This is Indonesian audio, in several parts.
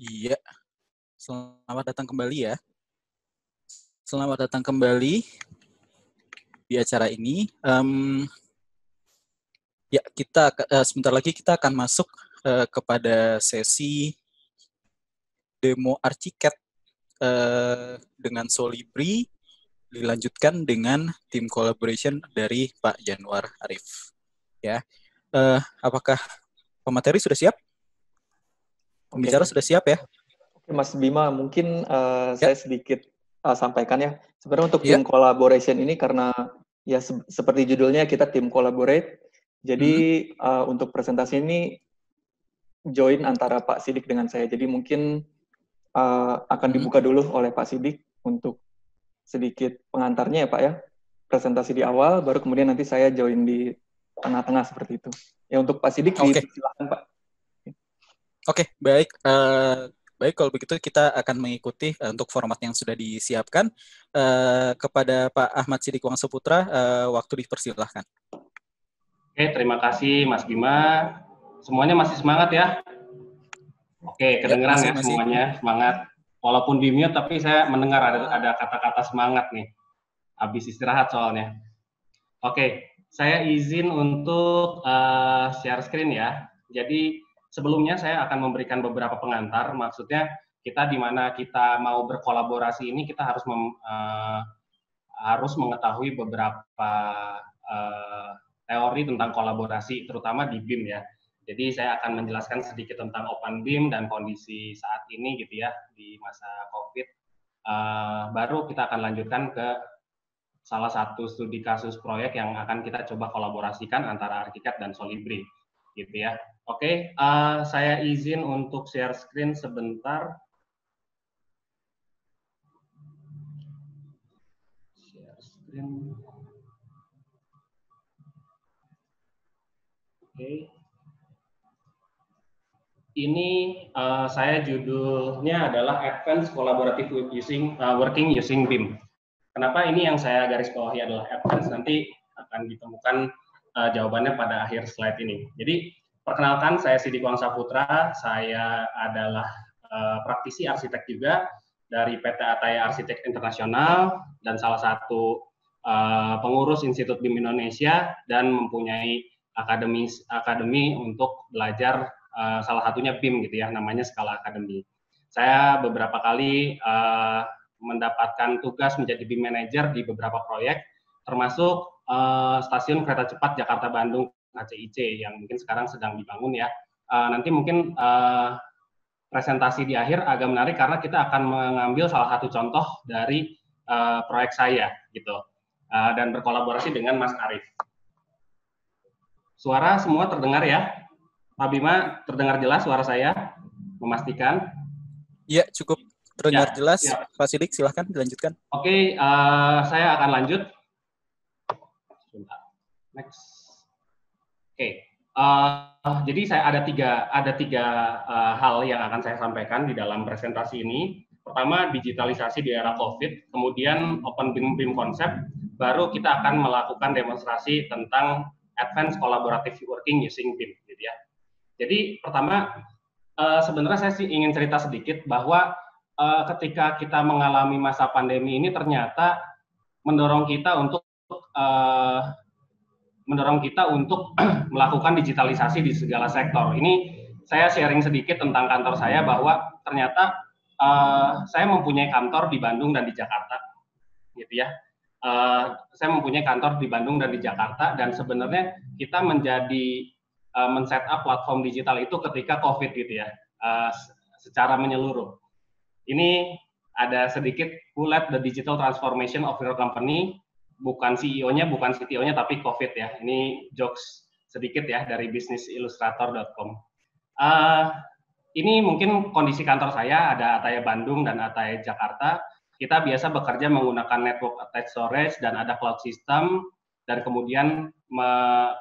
Iya, selamat datang kembali ya. Selamat datang kembali di acara ini. Ya, kita sebentar lagi kita akan masuk kepada sesi demo Archicad dengan Solibri, dilanjutkan dengan tim collaboration dari Pak Januar Arif. Ya, apakah pemateri sudah siap? Pembicara sudah siap ya? Oke, Mas Bima, mungkin Ya. saya sedikit sampaikan ya. Sebenarnya untuk Ya. tim collaboration ini karena ya seperti judulnya kita tim collaborate. Jadi untuk presentasi ini join antara Pak Sidik dengan saya. Jadi mungkin akan dibuka dulu oleh Pak Sidik untuk sedikit pengantarnya ya Pak ya. Presentasi di awal, baru kemudian nanti saya join di tengah-tengah seperti itu. Ya untuk Pak Sidik silakan Pak. Oke, baik. Baik, kalau begitu kita akan mengikuti untuk format yang sudah disiapkan. Kepada Pak Ahmad Sidik Wangsaputra, waktu dipersilahkan. Oke, terima kasih Mas Bima. Semuanya masih semangat ya? Oke, kedengeran ya semuanya, semangat. Walaupun di mute, tapi saya mendengar ada kata-kata semangat nih. Habis istirahat soalnya. Oke, saya izin untuk share screen ya. Jadi sebelumnya saya akan memberikan beberapa pengantar. Maksudnya kita di mana kita mau berkolaborasi ini kita harus mengetahui beberapa teori tentang kolaborasi, terutama di BIM ya. Jadi saya akan menjelaskan sedikit tentang Open BIM dan kondisi saat ini gitu ya di masa COVID. Baru kita akan lanjutkan ke salah satu studi kasus proyek yang akan kita coba kolaborasikan antara Archicad dan Solibri, gitu ya. Oke, saya izin untuk share screen sebentar. Share screen. Oke. Ini saya judulnya adalah Advanced Collaborative Working Using BIM. Kenapa ini yang saya garis bawahi adalah advance, nanti akan ditemukan jawabannya pada akhir slide ini. Jadi, perkenalkan saya Sidik Wangsaputra, saya adalah praktisi arsitek juga dari PT Ataya Arsitek Internasional dan salah satu pengurus Institut BIM Indonesia dan mempunyai akademi untuk belajar salah satunya BIM gitu ya, namanya Scala Academy. Saya beberapa kali mendapatkan tugas menjadi BIM Manager di beberapa proyek, termasuk stasiun kereta cepat Jakarta-Bandung KCIC yang mungkin sekarang sedang dibangun ya. Nanti mungkin presentasi di akhir agak menarik karena kita akan mengambil salah satu contoh dari proyek saya gitu, dan berkolaborasi dengan Mas Arif. Suara semua terdengar ya? Pak Bima, terdengar jelas suara saya? Memastikan? Iya, cukup terdengar jelas. Ya. Pak Sidik, silahkan dilanjutkan. Oke, saya akan lanjut. Next. Oke, jadi saya ada tiga hal yang akan saya sampaikan di dalam presentasi ini. Pertama, digitalisasi di era COVID, kemudian Open BIM Concept, baru kita akan melakukan demonstrasi tentang Advanced Collaborative Working Using BIM, gitu ya. Jadi pertama, sebenarnya saya sih ingin cerita sedikit bahwa ketika kita mengalami masa pandemi ini ternyata mendorong kita untuk melakukan digitalisasi di segala sektor. Ini saya sharing sedikit tentang kantor saya bahwa ternyata saya mempunyai kantor di Bandung dan di Jakarta, gitu ya. Saya mempunyai kantor di Bandung dan di Jakarta, dan sebenarnya kita menjadi men-set up platform digital itu ketika COVID gitu ya, secara menyeluruh. Ini ada sedikit who led the digital transformation of your company, bukan CEO-nya, bukan CTO-nya, tapi COVID ya. Ini jokes sedikit ya dari businessillustrator.com. Ini mungkin kondisi kantor saya, ada Ataya Bandung dan Ataya Jakarta. Kita biasa bekerja menggunakan network attached storage dan ada cloud system, dan kemudian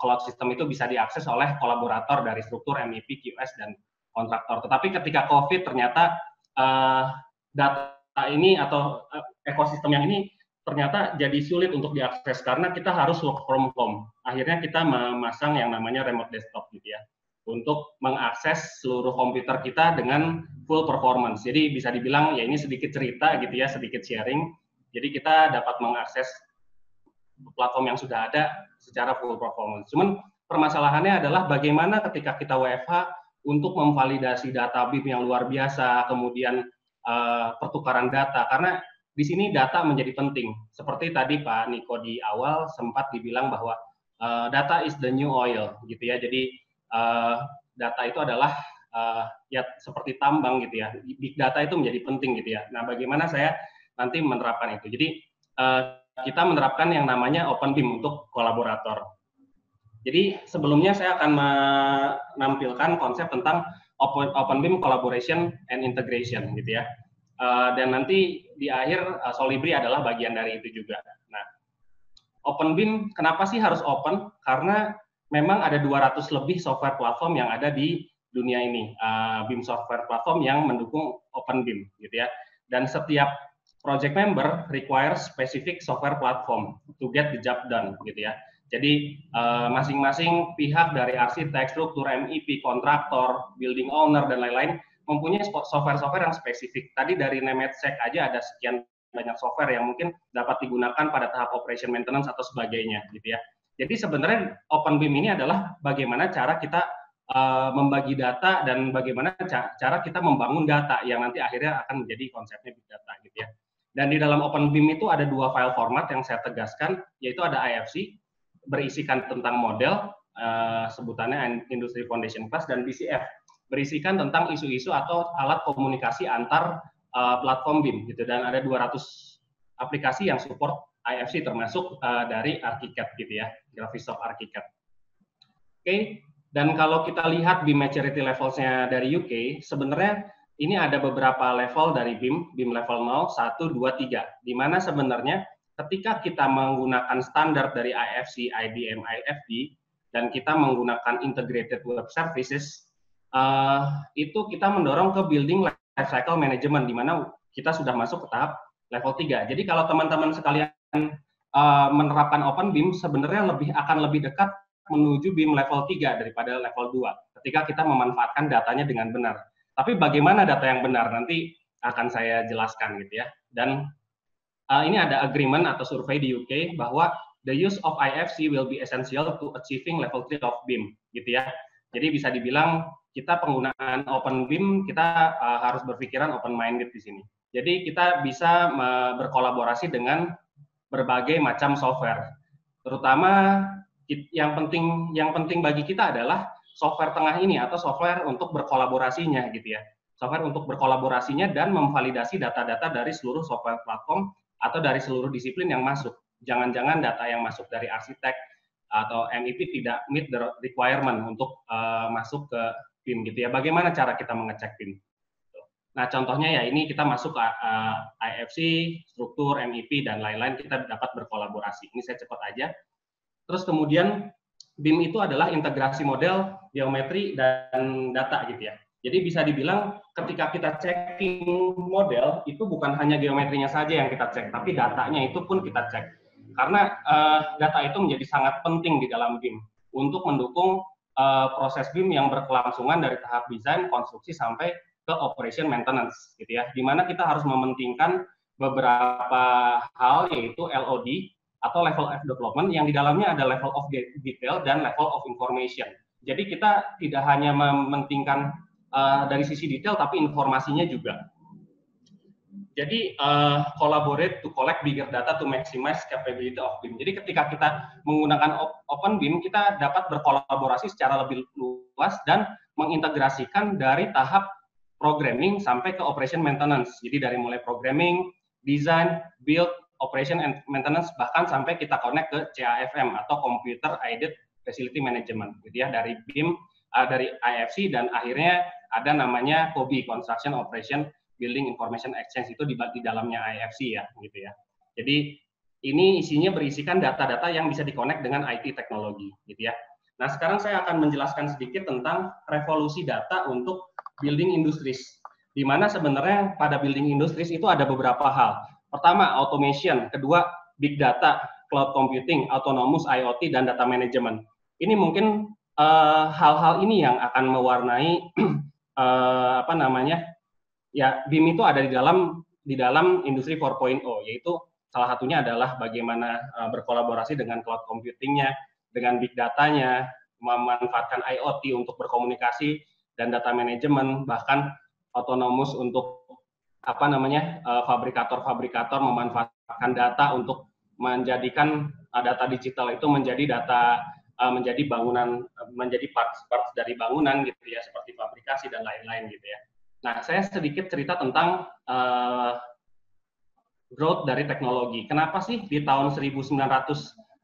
cloud system itu bisa diakses oleh kolaborator dari struktur MEP, QS, dan kontraktor. Tetapi ketika COVID ternyata data ini atau ekosistem yang ini ternyata jadi sulit untuk diakses karena kita harus work from home. Akhirnya kita memasang yang namanya remote desktop gitu ya, untuk mengakses seluruh komputer kita dengan full performance. Jadi bisa dibilang ya ini sedikit cerita gitu ya, sedikit sharing. Jadi kita dapat mengakses platform yang sudah ada secara full performance. Cuman permasalahannya adalah bagaimana ketika kita WFH untuk memvalidasi data BIM yang luar biasa, kemudian pertukaran data, karena di sini data menjadi penting. Seperti tadi Pak Niko di awal sempat dibilang bahwa data is the new oil, gitu ya. Jadi data itu adalah ya seperti tambang gitu ya. Big data itu menjadi penting gitu ya. Nah, bagaimana saya nanti menerapkan itu? Jadi kita menerapkan yang namanya Open BIM untuk kolaborator. Jadi sebelumnya saya akan menampilkan konsep tentang Open BIM Collaboration and Integration gitu ya. Dan nanti di akhir Solibri adalah bagian dari itu juga. Nah, Open BIM kenapa sih harus open? Karena memang ada 200 lebih software platform yang ada di dunia ini, BIM software platform yang mendukung Open BIM gitu ya. Dan setiap project member requires specific software platform to get the job done gitu ya. Jadi masing-masing pihak dari arsitek, struktur, MEP, kontraktor, building owner dan lain-lain mempunyai software-software yang spesifik. Tadi dari Nemetschek aja ada sekian banyak software yang mungkin dapat digunakan pada tahap operation maintenance atau sebagainya gitu ya. Jadi sebenarnya Open BIM ini adalah bagaimana cara kita membagi data dan bagaimana cara kita membangun data yang nanti akhirnya akan menjadi konsepnya big data gitu ya. Dan di dalam Open BIM itu ada 2 file format yang saya tegaskan, yaitu ada IFC berisikan tentang model, sebutannya Industry Foundation Class, dan BCF berisikan tentang isu-isu atau alat komunikasi antar platform BIM gitu. Dan ada 200 aplikasi yang support IFC termasuk dari ArchiCAD gitu ya, Graphisoft ArchiCAD. Oke, dan kalau kita lihat BIM maturity levels-nya dari UK, sebenarnya ini ada beberapa level dari BIM level 0, 1, 2, 3, di mana sebenarnya ketika kita menggunakan standar dari IFC, IBM, IFD, dan kita menggunakan integrated web services, itu kita mendorong ke building lifecycle management, di mana kita sudah masuk ke tahap level 3. Jadi kalau teman-teman sekalian menerapkan Open BIM, sebenarnya akan lebih dekat menuju BIM level 3 daripada level 2, ketika kita memanfaatkan datanya dengan benar. Tapi bagaimana data yang benar, nanti akan saya jelaskan gitu ya. Dan ini ada agreement atau survei di UK bahwa the use of IFC will be essential to achieving level 3 of BIM gitu ya. Jadi bisa dibilang kita penggunaan Open BIM, kita harus berpikiran open minded di sini. Jadi kita bisa berkolaborasi dengan berbagai macam software. Terutama yang penting bagi kita adalah software tengah ini atau software untuk berkolaborasinya gitu ya. Software untuk berkolaborasinya dan memvalidasi data-data dari seluruh software platform atau dari seluruh disiplin yang masuk. Jangan-jangan data yang masuk dari arsitek atau MEP tidak meet the requirement untuk masuk ke BIM gitu ya. Bagaimana cara kita mengecek BIM? Nah, contohnya ya ini kita masuk ke IFC, struktur, MEP, dan lain-lain, kita dapat berkolaborasi. Ini saya cepat aja. Terus kemudian BIM itu adalah integrasi model, geometri, dan data gitu ya. Jadi bisa dibilang ketika kita checking model, itu bukan hanya geometrinya saja yang kita cek, tapi datanya itu pun kita cek. Karena data itu menjadi sangat penting di dalam BIM untuk mendukung proses BIM yang berkelangsungan dari tahap desain, konstruksi, sampai ke operation maintenance gitu ya. Di mana kita harus mementingkan beberapa hal, yaitu LOD atau level of development, yang di dalamnya ada level of detail dan level of information. Jadi kita tidak hanya mementingkan dari sisi detail, tapi informasinya juga. Jadi collaborate to collect bigger data to maximize capability of BIM. Jadi ketika kita menggunakan Open BIM, kita dapat berkolaborasi secara lebih luas dan mengintegrasikan dari tahap programming sampai ke operation maintenance. Jadi dari mulai programming, design, build, operation and maintenance, bahkan sampai kita connect ke CAFM atau Computer Aided Facility Management gitu ya, dari BIM, dari IFC, dan akhirnya ada namanya COBI, Construction Operation Building Information Exchange, itu di dalamnya IFC ya gitu ya. Jadi ini isinya berisikan data-data yang bisa di-connect dengan IT teknologi gitu ya. Nah, sekarang saya akan menjelaskan sedikit tentang revolusi data untuk building industries, di mana sebenarnya pada building industries itu ada beberapa hal. Pertama, automation. Kedua, big data, cloud computing, autonomous IoT, dan data management. Ini mungkin hal-hal ini yang akan mewarnai apa namanya, ya BIM itu ada di dalam industri 4.0, yaitu salah satunya adalah bagaimana berkolaborasi dengan cloud computing-nya, dengan big data-nya, memanfaatkan IoT untuk berkomunikasi dan data manajemen, bahkan autonomous untuk apa namanya, fabrikator-fabrikator memanfaatkan data untuk menjadikan data digital itu menjadi data menjadi bangunan, menjadi parts dari bangunan gitu ya, seperti fabrikasi dan lain-lain gitu ya. Nah, saya sedikit cerita tentang growth dari teknologi. Kenapa sih di tahun 1900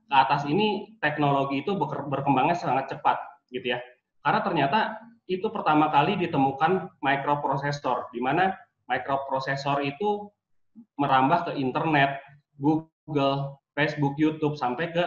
ke atas ini teknologi itu berkembangnya sangat cepat gitu ya? Karena ternyata itu pertama kali ditemukan microprosesor, di mana microprosesor itu merambah ke internet, Google, Facebook, YouTube, sampai ke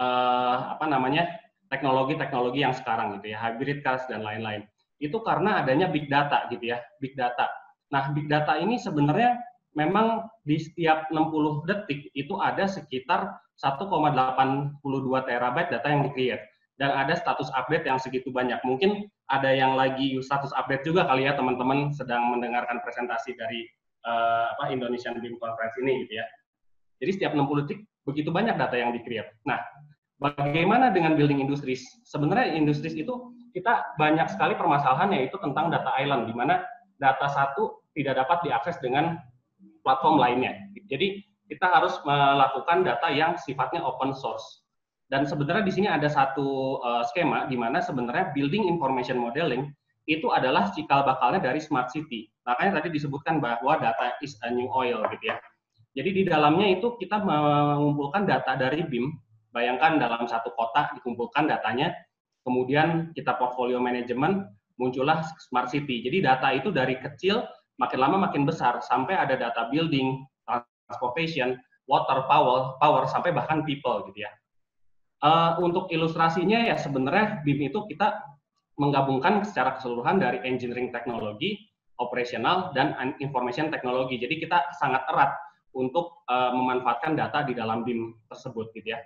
apa namanya, teknologi-teknologi yang sekarang gitu ya, hybrid cars dan lain-lain. Itu karena adanya big data gitu ya, big data. Nah, big data ini sebenarnya memang di setiap 60 detik itu ada sekitar 1,82 terabyte data yang di-create. Dan ada status update yang segitu banyak. Mungkin ada yang lagi status update juga kali ya teman-teman sedang mendengarkan presentasi dari Indonesian BIM Conference ini gitu ya. Jadi setiap 60 detik begitu banyak data yang di-create. Nah, bagaimana dengan building industries? Sebenarnya industries itu kita banyak sekali permasalahan, yaitu tentang data island, di mana data satu tidak dapat diakses dengan platform lainnya. Jadi kita harus melakukan data yang sifatnya open source. Dan sebenarnya di sini ada satu skema di mana sebenarnya building information modeling itu adalah cikal bakalnya dari smart city. Makanya tadi disebutkan bahwa data is a new oil gitu ya. Jadi di dalamnya itu kita mengumpulkan data dari BIM. Bayangkan dalam satu kota dikumpulkan datanya, kemudian kita portfolio manajemen, muncullah smart city. Jadi data itu dari kecil makin lama makin besar, sampai ada data building, transportation, water, power sampai bahkan people gitu ya. Untuk ilustrasinya ya sebenarnya BIM itu kita menggabungkan secara keseluruhan dari engineering teknologi, operasional, dan information teknologi. Jadi kita sangat erat untuk memanfaatkan data di dalam BIM tersebut gitu ya.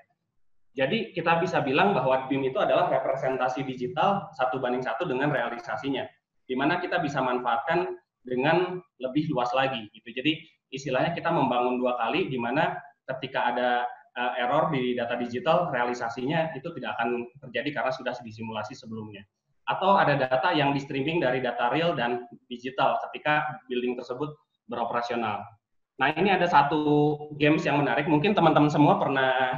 Jadi kita bisa bilang bahwa BIM itu adalah representasi digital 1:1 dengan realisasinya, di mana kita bisa manfaatkan dengan lebih luas lagi gitu. Jadi istilahnya kita membangun 2 kali, di mana ketika ada error di data digital, realisasinya itu tidak akan terjadi karena sudah disimulasi sebelumnya. Atau ada data yang di streaming dari data real dan digital ketika building tersebut beroperasional. Nah, ini ada satu games yang menarik. Mungkin teman-teman semua pernah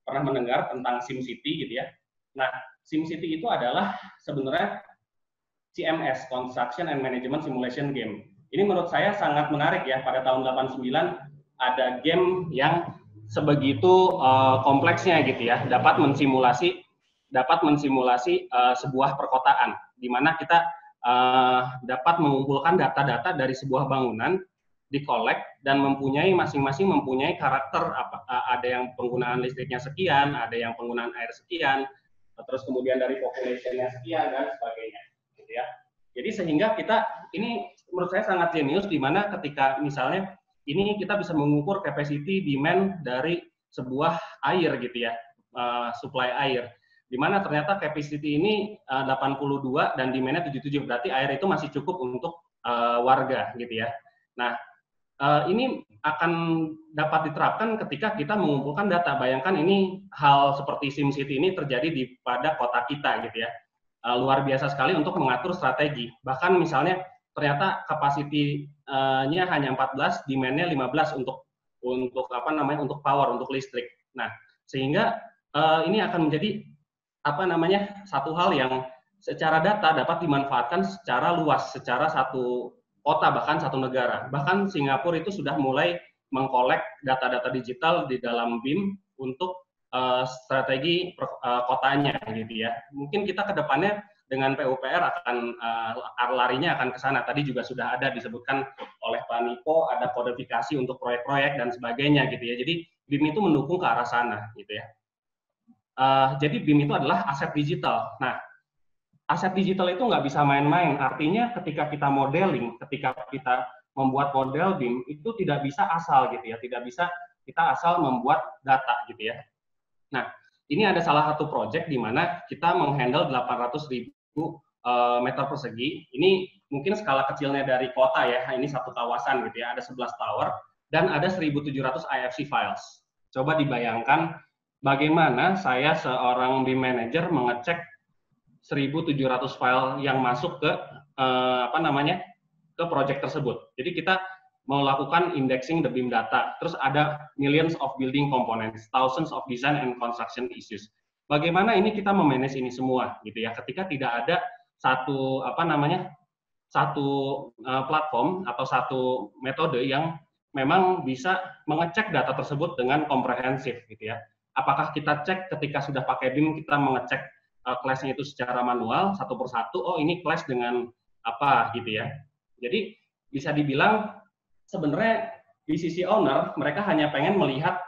pernah mendengar tentang SimCity gitu ya. Nah, SimCity itu adalah sebenarnya CMS, Construction and Management Simulation Game. Ini menurut saya sangat menarik ya. Pada tahun 89 ada game yang sebegitu kompleksnya gitu ya, dapat mensimulasi sebuah perkotaan, di mana kita dapat mengumpulkan data-data dari sebuah bangunan, di-collect, dan masing-masing mempunyai karakter, ada yang penggunaan listriknya sekian, ada yang penggunaan air sekian, terus kemudian dari population-nya sekian, dan sebagainya. Gitu ya. Jadi sehingga ini menurut saya sangat jenius, di mana ketika misalnya ini kita bisa mengukur capacity demand dari sebuah air gitu ya, supply air. Di mana ternyata capacity ini 82 dan demand-nya 77, berarti air itu masih cukup untuk warga gitu ya. Nah, ini akan dapat diterapkan ketika kita mengumpulkan data. Bayangkan ini hal seperti SimCity ini terjadi pada kota kita gitu ya. Luar biasa sekali untuk mengatur strategi. Bahkan misalnya ternyata kapasitinya hanya 14, demand-nya 15 untuk power, untuk listrik. Nah, sehingga ini akan menjadi satu hal yang secara data dapat dimanfaatkan secara luas, secara satu kota, bahkan satu negara. Bahkan Singapura itu sudah mulai mengkolek data-data digital di dalam BIM untuk strategi kotanya gitu ya. Mungkin kita ke depannya dengan PUPR akan larinya akan ke sana. Tadi juga sudah ada disebutkan oleh Pak Niko, ada kodifikasi untuk proyek-proyek dan sebagainya gitu ya. Jadi BIM itu mendukung ke arah sana gitu ya. Jadi BIM itu adalah aset digital. Nah, aset digital itu nggak bisa main-main. Artinya ketika kita modeling, ketika kita membuat model BIM, itu tidak bisa asal gitu ya. Tidak bisa kita asal membuat data gitu ya. Nah, ini ada salah satu project di mana kita menghandle 800.000 meter persegi. Ini mungkin skala kecilnya dari kota ya, ini satu kawasan gitu ya, ada 11 tower dan ada 1.700 IFC files. Coba dibayangkan bagaimana saya seorang BIM manager mengecek 1.700 file yang masuk ke ke project tersebut. Jadi kita melakukan indexing the BIM data, terus ada millions of building components, thousands of design and construction issues. Bagaimana ini kita memanage ini semua gitu ya, ketika tidak ada satu platform atau satu metode yang memang bisa mengecek data tersebut dengan komprehensif gitu ya. Apakah kita cek ketika sudah pakai BIM, kita mengecek class-nya itu secara manual satu persatu, oh ini class dengan apa gitu ya. Jadi bisa dibilang sebenarnya di sisi owner, mereka hanya pengen melihat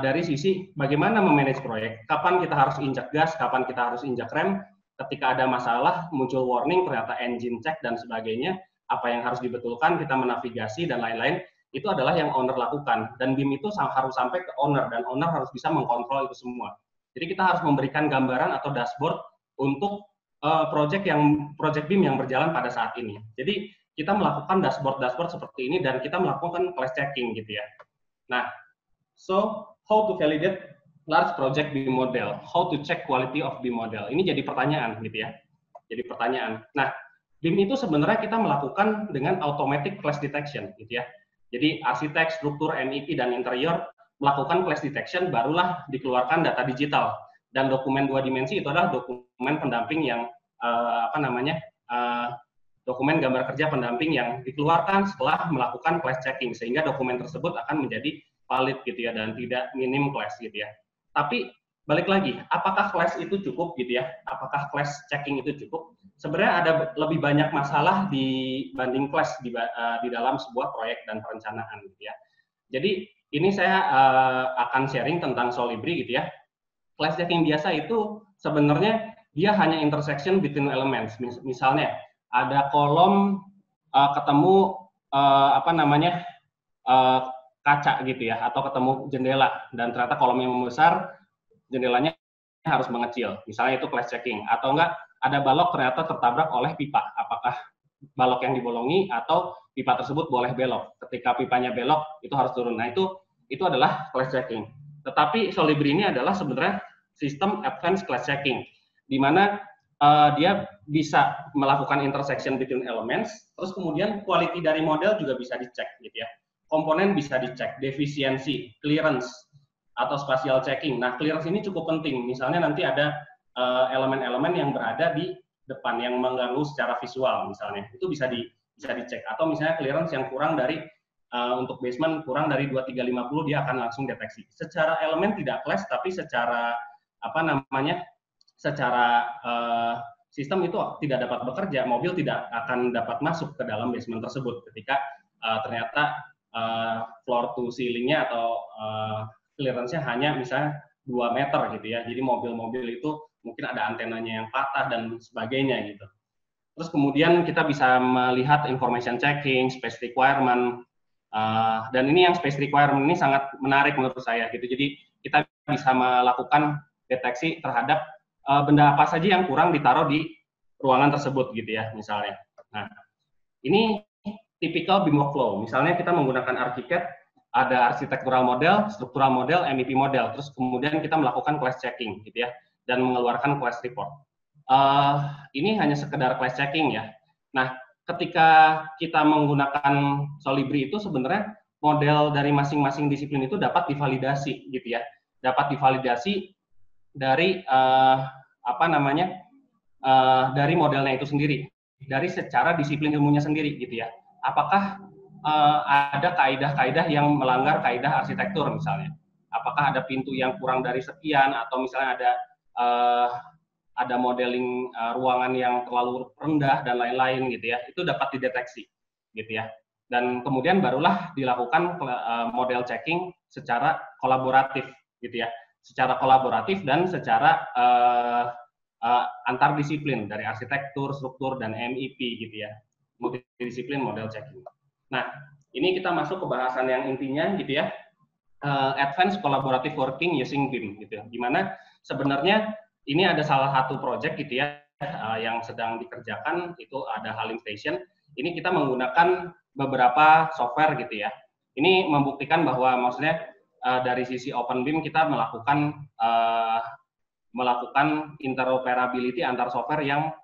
dari sisi bagaimana memanage proyek, kapan kita harus injak gas, kapan kita harus injak rem, ketika ada masalah, muncul warning, ternyata engine check dan sebagainya, apa yang harus dibetulkan, kita menavigasi dan lain-lain, itu adalah yang owner lakukan. Dan BIM itu harus sampai ke owner, dan owner harus bisa mengkontrol itu semua. Jadi kita harus memberikan gambaran atau dashboard untuk project BIM yang berjalan pada saat ini. Jadi kita melakukan dashboard seperti ini dan kita melakukan class checking gitu ya. Nah, so how to validate large project BIM model? How to check quality of BIM model? Ini jadi pertanyaan gitu ya. Jadi pertanyaan. Nah, BIM itu sebenarnya kita melakukan dengan automatic class detection gitu ya. Jadi arsitek, struktur, MEP dan interior melakukan class detection, barulah dikeluarkan data digital. Dan dokumen 2 dimensi itu adalah dokumen pendamping yang dokumen gambar kerja pendamping yang dikeluarkan setelah melakukan class checking, sehingga dokumen tersebut akan menjadi valid gitu ya, dan tidak minim class gitu ya. Tapi balik lagi, apakah class itu cukup gitu ya? Apakah class checking itu cukup? Sebenarnya ada lebih banyak masalah dibanding class di dalam sebuah proyek dan perencanaan gitu ya. Jadi ini saya akan sharing tentang Solibri gitu ya. Class checking biasa itu sebenarnya dia hanya intersection between elements. Misalnya ada kolom ketemu kaca gitu ya, atau ketemu jendela dan ternyata kolomnya membesar, jendelanya harus mengecil. Misalnya itu class checking. Atau enggak ada balok ternyata tertabrak oleh pipa. Apakah balok yang dibolongi atau pipa tersebut boleh belok? Ketika pipanya belok itu harus turun. Nah itu adalah class checking. Tetapi Solibri ini adalah sebenarnya sistem advanced class checking, di mana dia bisa melakukan intersection between elements, terus kemudian quality dari model juga bisa dicek gitu ya. Komponen bisa dicek, defisiensi, clearance, atau spatial checking. Nah, clearance ini cukup penting. Misalnya nanti ada elemen-elemen yang berada di depan yang mengganggu secara visual misalnya. Itu bisa dicek. Atau misalnya clearance yang kurang dari untuk basement kurang dari 2350 dia akan langsung deteksi. Secara elemen tidak clash, tapi secara sistem itu tidak dapat bekerja, mobil tidak akan dapat masuk ke dalam basement tersebut ketika ternyata floor to ceilingnya atau clearance-nya hanya misalnya 2 meter gitu ya. Jadi mobil-mobil itu mungkin ada antenanya yang patah dan sebagainya gitu. Terus kemudian kita bisa melihat information checking, space requirement, dan ini yang space requirement ini sangat menarik menurut saya gitu. Jadi kita bisa melakukan deteksi terhadap benda apa saja yang kurang ditaruh di ruangan tersebut gitu ya misalnya. Nah, ini typical BIM workflow. Misalnya kita menggunakan ArchiCAD, ada architectural model, struktural model, MEP model, terus kemudian kita melakukan class checking gitu ya, dan mengeluarkan class report. Ini hanya sekedar class checking ya. Nah, ketika kita menggunakan Solibri itu sebenarnya model dari masing-masing disiplin itu dapat divalidasi gitu ya, dapat divalidasi dari dari modelnya itu sendiri, dari secara disiplin ilmunya sendiri gitu ya. Apakah ada kaidah-kaidah yang melanggar kaidah arsitektur misalnya? Apakah ada pintu yang kurang dari sekian, atau misalnya ada modeling ruangan yang terlalu rendah dan lain-lain gitu ya? Itu dapat dideteksi gitu ya. Dan kemudian barulah dilakukan model checking secara kolaboratif gitu ya. Secara kolaboratif dan secara antar disiplin dari arsitektur, struktur, dan MEP gitu ya. Multidisiplin model checking. Nah, ini kita masuk ke bahasan yang intinya gitu ya. Advanced Collaborative Working Using BIM gitu ya. Di mana sebenarnya ini ada salah satu project gitu ya yang sedang dikerjakan, itu ada Halim Station. Ini kita menggunakan beberapa software gitu ya. Ini membuktikan bahwa maksudnya dari sisi OpenBIM kita melakukan interoperability antar software yang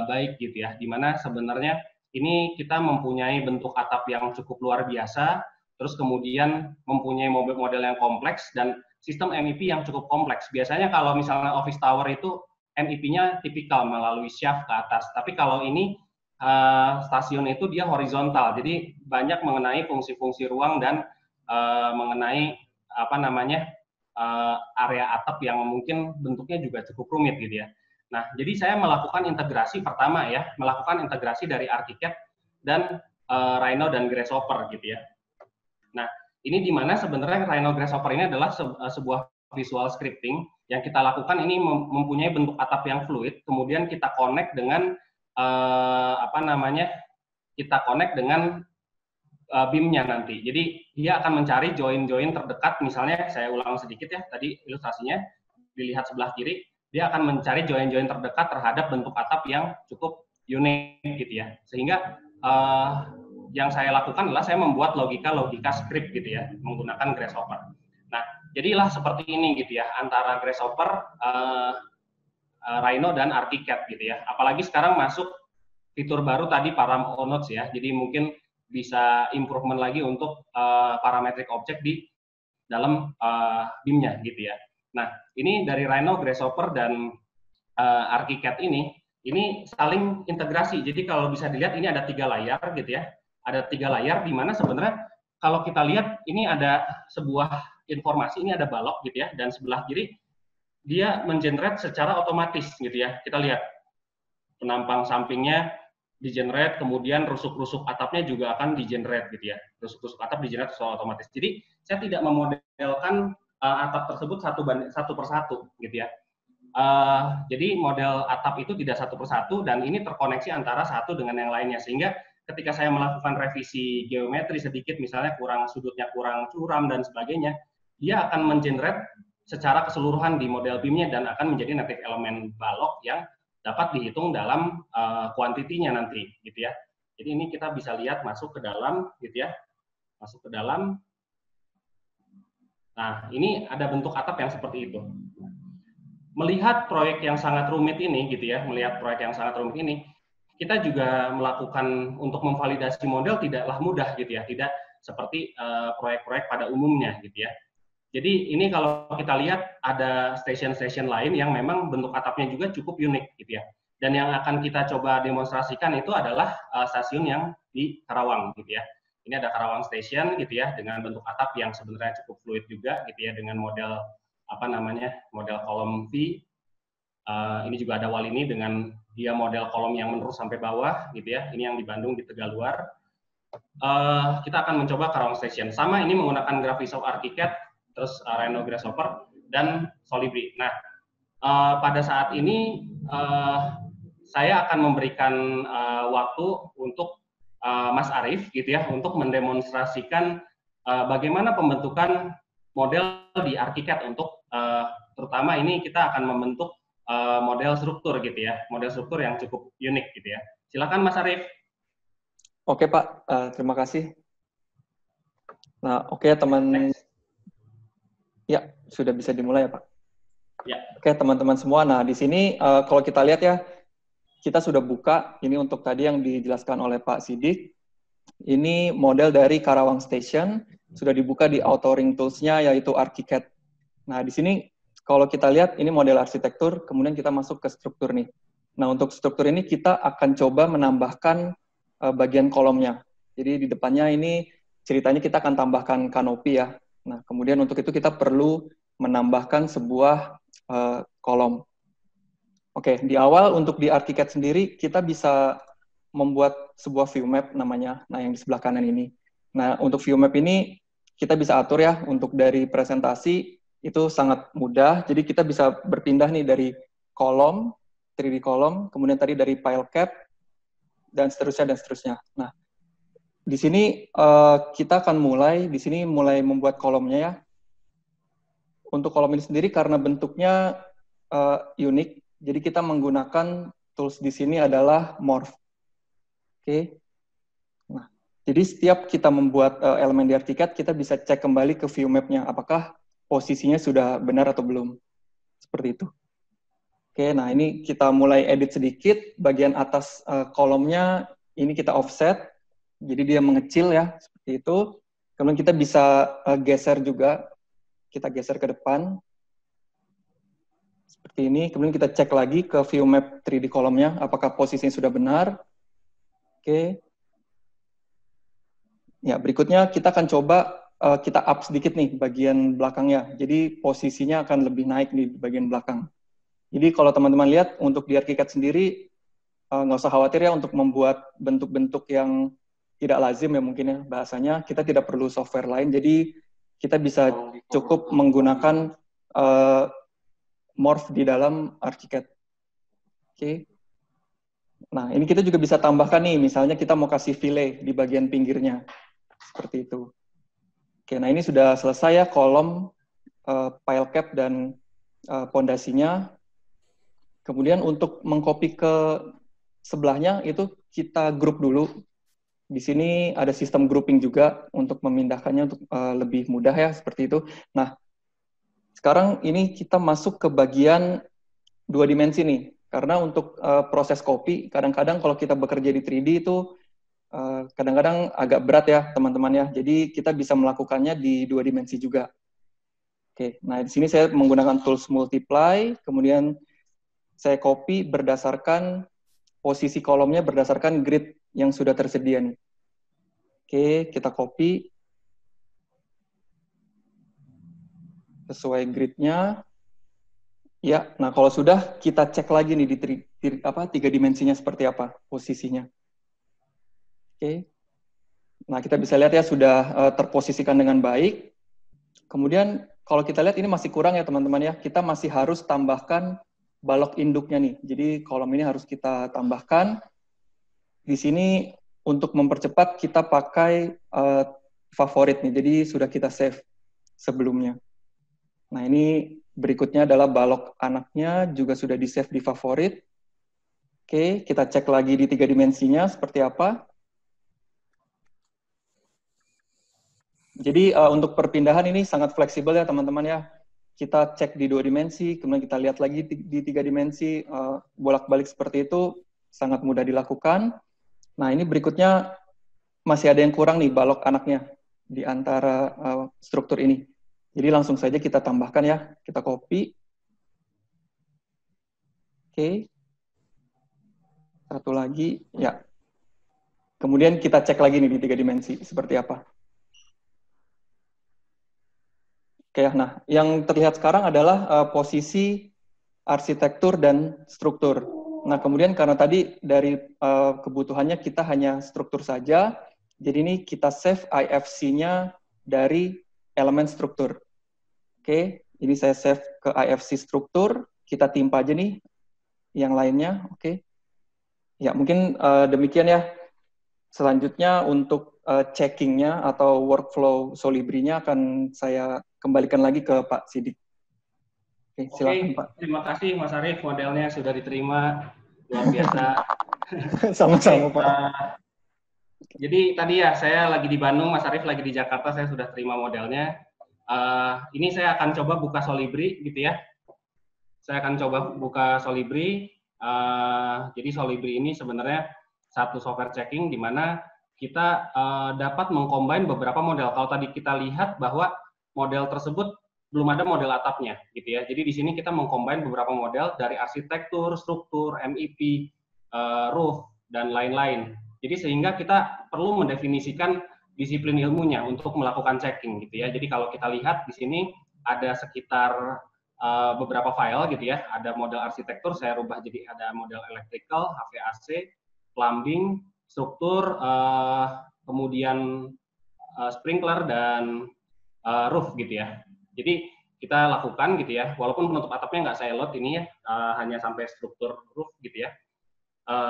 baik gitu ya, dimana sebenarnya ini kita mempunyai bentuk atap yang cukup luar biasa, terus kemudian mempunyai model yang kompleks dan sistem MEP yang cukup kompleks. Biasanya kalau misalnya office tower itu MEP-nya tipikal melalui shaft ke atas, tapi kalau ini stasiun itu dia horizontal, jadi banyak mengenai fungsi-fungsi ruang dan mengenai apa namanya area atap yang mungkin bentuknya juga cukup rumit gitu ya. Nah, jadi saya melakukan integrasi pertama ya, melakukan integrasi dari ArchiCAD dan Rhino dan Grasshopper gitu ya. Nah, ini di mana sebenarnya Rhino Grasshopper ini adalah sebuah visual scripting yang kita lakukan ini mempunyai bentuk atap yang fluid, kemudian kita connect dengan kita connect dengan BIM-nya nanti. Jadi dia akan mencari join-join terdekat, misalnya saya ulang sedikit ya, tadi ilustrasinya dilihat sebelah kiri, dia akan mencari join-join terdekat terhadap bentuk atap yang cukup unik gitu ya. Sehingga yang saya lakukan adalah saya membuat logika script gitu ya, menggunakan Grasshopper. Nah, jadilah seperti ini gitu ya, antara Grasshopper, Rhino dan ArchiCAD gitu ya. Apalagi sekarang masuk fitur baru tadi Param Nodes ya, jadi mungkin bisa improvement lagi untuk parametric object di dalam BIM-nya gitu ya. Nah, ini dari Rhino, Grasshopper, dan ArchiCAD ini saling integrasi. Jadi kalau bisa dilihat ini ada 3 layar gitu ya. Ada 3 layar di mana sebenarnya kalau kita lihat ini ada sebuah informasi, ini ada balok gitu ya, dan sebelah kiri dia mengenerate secara otomatis gitu ya. Kita lihat penampang sampingnya di-generate, kemudian rusuk-rusuk atapnya juga akan di-generate gitu ya. Rusuk-rusuk atap di-generate secara otomatis. Jadi saya tidak memodelkan atap tersebut satu persatu gitu ya. Jadi model atap itu tidak satu persatu dan ini terkoneksi antara satu dengan yang lainnya, sehingga ketika saya melakukan revisi geometri sedikit, misalnya sudutnya kurang curam dan sebagainya, dia akan mengenerate secara keseluruhan di model BIM-nya dan akan menjadi native element balok yang dapat dihitung dalam kuantitinya nanti gitu ya. Jadi ini kita bisa lihat masuk ke dalam gitu ya, masuk ke dalam. Nah, ini ada bentuk atap yang seperti itu. Melihat proyek yang sangat rumit ini gitu ya, kita juga melakukan untuk memvalidasi model tidaklah mudah gitu ya, tidak seperti proyek-proyek pada umumnya gitu ya. Jadi ini kalau kita lihat ada stasiun-stasiun lain yang memang bentuk atapnya juga cukup unik gitu ya. Dan yang akan kita coba demonstrasikan itu adalah stasiun yang di Karawang gitu ya. Ini ada Karawang Station gitu ya, dengan bentuk atap yang sebenarnya cukup fluid juga gitu ya, dengan model model kolom V. Ini juga ada Walini dengan dia model kolom yang menurun sampai bawah gitu ya. Ini yang di Bandung di Tegaluar. Kita akan mencoba Karawang Station. Sama ini menggunakan Graphisoft ArchiCAD, terus Rhino Grasshopper dan Solibri. Nah, pada saat ini saya akan memberikan waktu untuk Mas Arief gitu ya, untuk mendemonstrasikan bagaimana pembentukan model di ArchiCAD untuk terutama ini kita akan membentuk model struktur gitu ya, model struktur yang cukup unik gitu ya. Silakan Mas Arief. Oke Pak, terima kasih. Nah, oke teman. Ya, sudah bisa dimulai ya Pak. Ya. Oke teman-teman semua, nah di sini kalau kita lihat ya, kita sudah buka ini untuk tadi yang dijelaskan oleh Pak Sidik. Ini model dari Karawang Station, sudah dibuka di authoring tools-nya yaitu ArchiCAD. Nah di sini kalau kita lihat ini model arsitektur, kemudian kita masuk ke struktur nih. Nah untuk struktur ini kita akan coba menambahkan bagian kolomnya. Jadi di depannya ini ceritanya kita akan tambahkan kanopi ya. Nah, kemudian untuk itu kita perlu menambahkan sebuah kolom. Oke, di awal untuk di ArchiCAD sendiri, kita bisa membuat sebuah view map namanya, nah yang di sebelah kanan ini. Nah, untuk view map ini, kita bisa atur ya, untuk dari presentasi, itu sangat mudah, jadi kita bisa berpindah nih dari kolom, 3D kolom, kemudian tadi dari file cap, dan seterusnya. Nah, di sini kita akan mulai membuat kolomnya ya. untuk kolom ini sendiri karena bentuknya unik, jadi kita menggunakan tools di sini adalah morph. Oke. Nah, jadi setiap kita membuat elemen di ArchiCAD, kita bisa cek kembali ke view map-nya, apakah posisinya sudah benar atau belum. Seperti itu. Oke, nah ini kita mulai edit sedikit. Bagian atas kolomnya, ini kita offset. Jadi dia mengecil ya, seperti itu. Kemudian kita bisa geser juga. Kita geser ke depan. Seperti ini. Kemudian kita cek lagi ke view map 3D kolomnya, apakah posisinya sudah benar. Oke. Ya, berikutnya kita akan coba kita up sedikit nih bagian belakangnya. Jadi posisinya akan lebih naik di bagian belakang. Jadi kalau teman-teman lihat untuk di ArchiCAD sendiri nggak usah khawatir ya untuk membuat bentuk-bentuk yang tidak lazim ya mungkin ya bahasanya. Kita tidak perlu software lain. Jadi kita bisa cukup menggunakan morph di dalam ArchiCAD. Oke. Nah ini kita juga bisa tambahkan nih. Misalnya kita mau kasih fillet di bagian pinggirnya. Seperti itu. Oke, nah ini sudah selesai ya kolom, pile cap, dan pondasinya. Kemudian untuk mengcopy ke sebelahnya itu kita group dulu. Di sini ada sistem grouping juga untuk memindahkannya untuk lebih mudah ya, seperti itu. Nah, sekarang ini kita masuk ke bagian 2 dimensi nih. Karena untuk proses copy, kadang-kadang kalau kita bekerja di 3D itu kadang-kadang agak berat ya teman-teman ya. Jadi kita bisa melakukannya di 2 dimensi juga. Oke, nah di sini saya menggunakan tools multiply, kemudian saya copy berdasarkan posisi kolomnya berdasarkan grid yang sudah tersedia nih. Oke, kita copy sesuai gridnya. Ya, nah kalau sudah kita cek lagi nih di 3 dimensinya seperti apa posisinya. Oke. Nah, kita bisa lihat ya sudah terposisikan dengan baik. Kemudian kalau kita lihat ini masih kurang ya teman-teman ya. Kita masih harus tambahkan balok induknya nih. Jadi kolom ini harus kita tambahkan. Di sini untuk mempercepat kita pakai favorit nih. Jadi sudah kita save sebelumnya. Nah ini berikutnya adalah balok anaknya juga sudah di save di favorit. Oke, kita cek lagi di 3 dimensinya seperti apa. Jadi untuk perpindahan ini sangat fleksibel ya teman-teman ya. Kita cek di 2 dimensi, kemudian kita lihat lagi di 3 dimensi, bolak-balik seperti itu, sangat mudah dilakukan. Nah ini berikutnya masih ada yang kurang nih balok anaknya di antara struktur ini. Jadi langsung saja kita tambahkan ya, kita copy. Oke. Satu lagi, ya. Kemudian kita cek lagi nih di 3 dimensi, seperti apa. Oke, nah yang terlihat sekarang adalah posisi arsitektur dan struktur. Nah kemudian karena tadi dari kebutuhannya kita hanya struktur saja, jadi ini kita save IFC-nya dari elemen struktur. Oke, ini saya save ke IFC struktur, kita timpa aja nih yang lainnya. Oke, ya mungkin demikian ya. Selanjutnya untuk checking-nya atau workflow Solibri-nya akan saya kembalikan lagi ke Pak Sidik. Oke, silakan Pak. Terima kasih Mas Arief, modelnya sudah diterima, luar biasa. Sama-sama Pak. Jadi tadi ya saya lagi di Bandung, Mas Arief lagi di Jakarta, saya sudah terima modelnya. Ini saya akan coba buka Solibri gitu ya. Saya akan coba buka Solibri. Jadi Solibri ini sebenarnya satu software checking di mana kita dapat mengcombine beberapa model. Kalau tadi kita lihat bahwa model tersebut belum ada model atapnya, gitu ya. Jadi di sini kita mengcombine beberapa model dari arsitektur, struktur, MEP, roof, dan lain-lain. Jadi sehingga kita perlu mendefinisikan disiplin ilmunya untuk melakukan checking, gitu ya. Jadi kalau kita lihat di sini ada sekitar beberapa file, gitu ya. Ada model arsitektur, saya rubah jadi ada model electrical, HVAC, plumbing, struktur, kemudian sprinkler dan roof gitu ya. Jadi kita lakukan gitu ya, walaupun penutup atapnya nggak saya load ini ya, hanya sampai struktur roof gitu ya.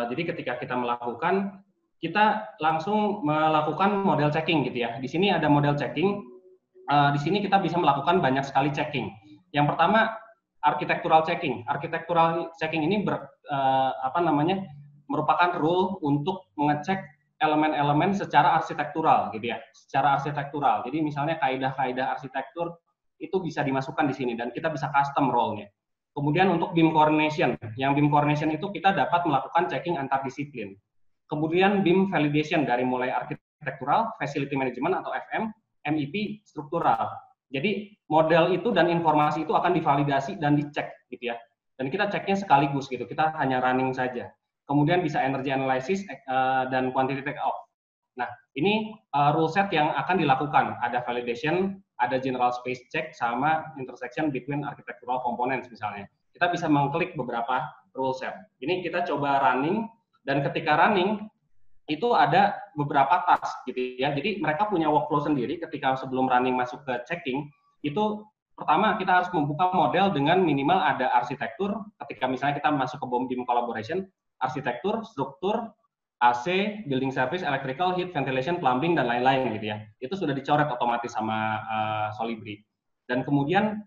Jadi ketika kita melakukan, kita langsung melakukan model checking gitu ya. Di sini ada model checking, di sini kita bisa melakukan banyak sekali checking. Yang pertama, architectural checking. Architectural checking ini merupakan rule untuk mengecek elemen-elemen secara arsitektural, gitu ya, secara arsitektural. Jadi misalnya kaidah-kaidah arsitektur itu bisa dimasukkan di sini dan kita bisa custom role-nya. Kemudian untuk BIM coordination, yang BIM coordination itu kita dapat melakukan checking antar disiplin. Kemudian BIM validation dari mulai arsitektural, facility management atau FM, MEP, struktural. Jadi model itu dan informasi itu akan divalidasi dan dicek, gitu ya. Dan kita ceknya sekaligus, gitu. Kita hanya running saja. Kemudian bisa energy analysis dan quantity take off. Nah, ini rule set yang akan dilakukan. Ada validation, ada general space check, sama intersection between architectural components misalnya. Kita bisa mengklik beberapa rule set. Ini kita coba running, dan ketika running, itu ada beberapa task gitu ya. Jadi mereka punya workflow sendiri ketika sebelum running masuk ke checking, itu pertama kita harus membuka model dengan minimal ada arsitektur. Ketika misalnya kita masuk ke BIM collaboration, arsitektur, struktur, AC, building service, electrical, heat, ventilation, plumbing, dan lain-lain gitu ya. Itu sudah dicoret otomatis sama Solibri. Dan kemudian